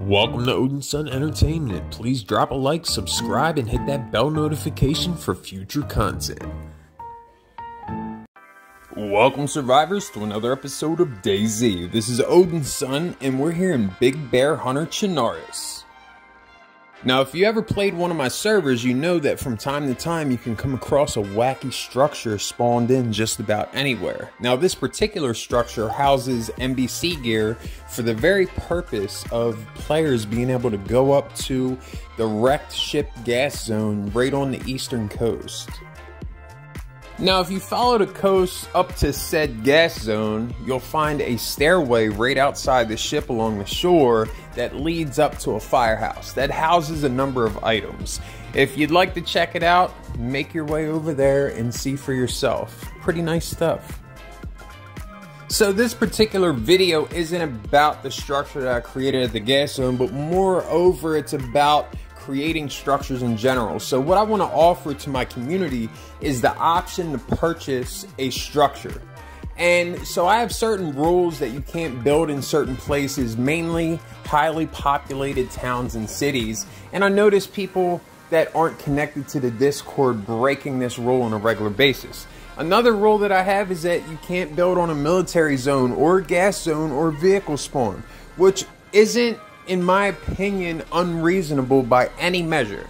Welcome to Odin Sun Entertainment. Please drop a like, subscribe, and hit that bell notification for future content. Welcome, survivors, to another episode of DayZ. This is Odin Sun, and we're here in Big Bear Hunter Chernarus. Now, if you ever played one of my servers, you know that from time to time you can come across a wacky structure spawned in just about anywhere. Now, this particular structure houses NBC gear for the very purpose of players being able to go up to the wrecked ship gas zone right on the eastern coast. Now, if you follow the coast up to said gas zone, you'll find a stairway right outside the ship along the shore that leads up to a firehouse that houses a number of items. If you'd like to check it out, make your way over there and see for yourself. Pretty nice stuff. So this particular video isn't about the structure that I created at the gas zone, but moreover, it's about creating structures in general. So what I want to offer to my community is the option to purchase a structure. And so I have certain rules that you can't build in certain places, mainly highly populated towns and cities. And I notice people that aren't connected to the Discord breaking this rule on a regular basis. Another rule that I have is that you can't build on a military zone or gas zone or vehicle spawn, which isn't, in my opinion, unreasonable by any measure.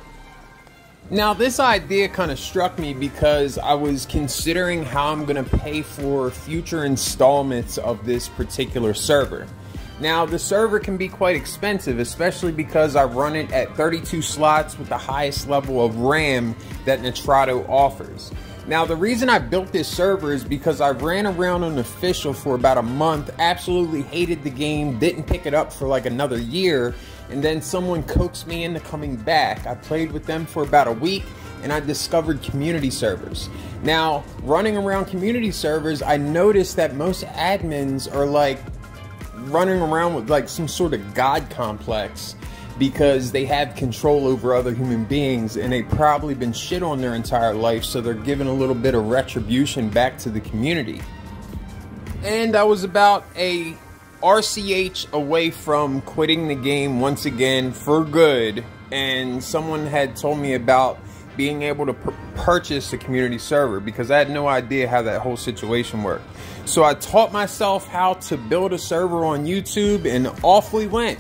Now, this idea kind of struck me because I was considering how I'm going to pay for future installments of this particular server. Now, the server can be quite expensive, especially because I run it at 32 slots with the highest level of RAM that Nitrado offers. Now, the reason I built this server is because I ran around on official for about a month, absolutely hated the game, didn't pick it up for like another year, and then someone coaxed me into coming back. I played with them for about a week, and I discovered community servers. Now, running around community servers, I noticed that most admins are like running around with like some sort of god complex, because they have control over other human beings and they've probably been shit on their entire life, so they're giving a little bit of retribution back to the community. And I was about a RCH away from quitting the game once again for good, and someone had told me about being able to purchase a community server because I had no idea how that whole situation worked. So I taught myself how to build a server on YouTube, and off we went.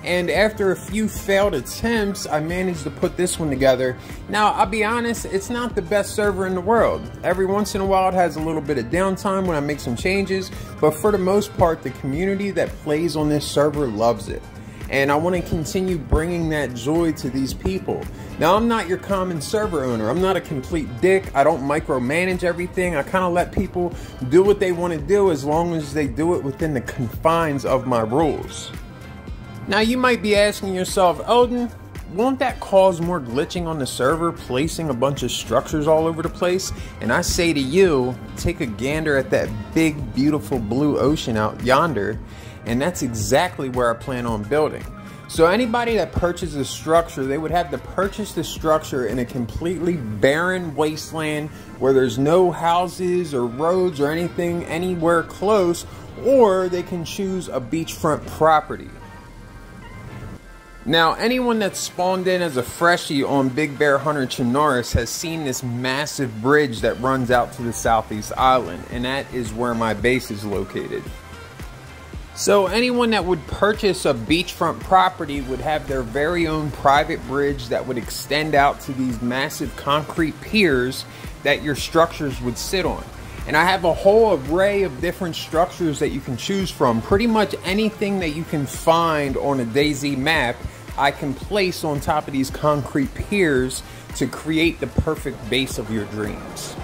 And after a few failed attempts, I managed to put this one together. Now, I'll be honest, it's not the best server in the world. Every once in a while, it has a little bit of downtime when I make some changes, but for the most part, the community that plays on this server loves it. And I want to continue bringing that joy to these people. Now, I'm not your common server owner. I'm not a complete dick. I don't micromanage everything. I kind of let people do what they want to do as long as they do it within the confines of my rules. Now, you might be asking yourself, Odin, won't that cause more glitching on the server, placing a bunch of structures all over the place? And I say to you, take a gander at that big, beautiful blue ocean out yonder, and that's exactly where I plan on building. So anybody that purchases a structure, they would have to purchase the structure in a completely barren wasteland where there's no houses or roads or anything anywhere close, or they can choose a beachfront property. Now, anyone that's spawned in as a freshie on Big Bear Hunter Chernarus has seen this massive bridge that runs out to the southeast island, and that is where my base is located. So anyone that would purchase a beachfront property would have their very own private bridge that would extend out to these massive concrete piers that your structures would sit on. And I have a whole array of different structures that you can choose from. Pretty much anything that you can find on a DayZ map, I can place on top of these concrete piers to create the perfect base of your dreams.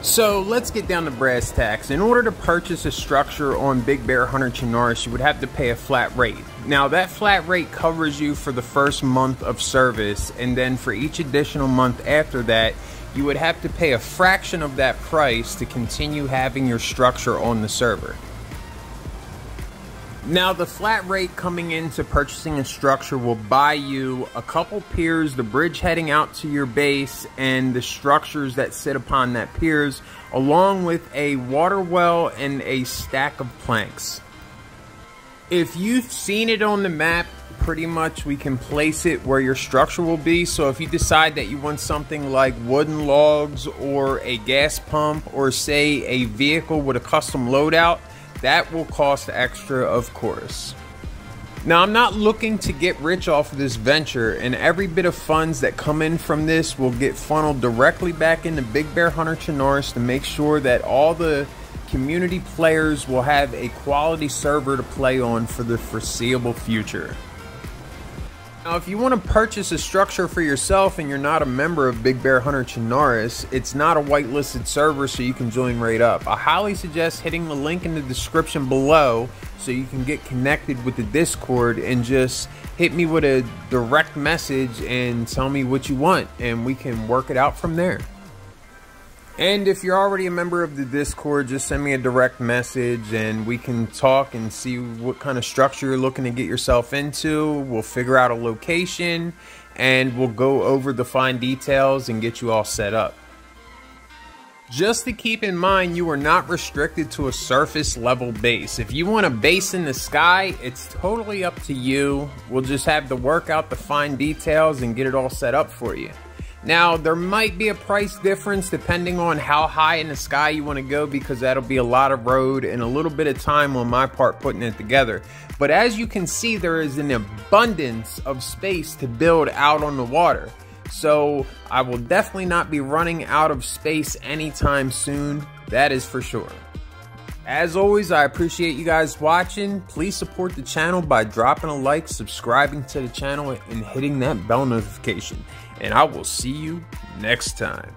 So let's get down to brass tacks. In order to purchase a structure on Big Bear Hunter Chernarus, you would have to pay a flat rate. Now, that flat rate covers you for the first month of service, and then for each additional month after that, you would have to pay a fraction of that price to continue having your structure on the server. Now, the flat rate coming into purchasing a structure will buy you a couple piers, the bridge heading out to your base, and the structures that sit upon that piers, along with a water well and a stack of planks. If you've seen it on the map, pretty much we can place it where your structure will be. So if you decide that you want something like wooden logs or a gas pump or say a vehicle with a custom loadout, that will cost extra, of course. Now, I'm not looking to get rich off of this venture, and every bit of funds that come in from this will get funneled directly back into Big Bear Hunter Chernarus to make sure that all the community players will have a quality server to play on for the foreseeable future. Now, if you want to purchase a structure for yourself and you're not a member of Big Bear Hunter Chernarus, it's not a whitelisted server, so you can join right up. I highly suggest hitting the link in the description below so you can get connected with the Discord and just hit me with a direct message and tell me what you want, and we can work it out from there. And if you're already a member of the Discord, just send me a direct message and we can talk and see what kind of structure you're looking to get yourself into. We'll figure out a location and we'll go over the fine details and get you all set up. Just to keep in mind, you are not restricted to a surface level base. If you want a base in the sky, it's totally up to you. We'll just have to work out the fine details and get it all set up for you. Now, there might be a price difference depending on how high in the sky you want to go, because that'll be a lot of road and a little bit of time on my part putting it together. But as you can see, there is an abundance of space to build out on the water. So I will definitely not be running out of space anytime soon. That is for sure. As always, I appreciate you guys watching. Please support the channel by dropping a like, subscribing to the channel, and hitting that bell notification. And I will see you next time.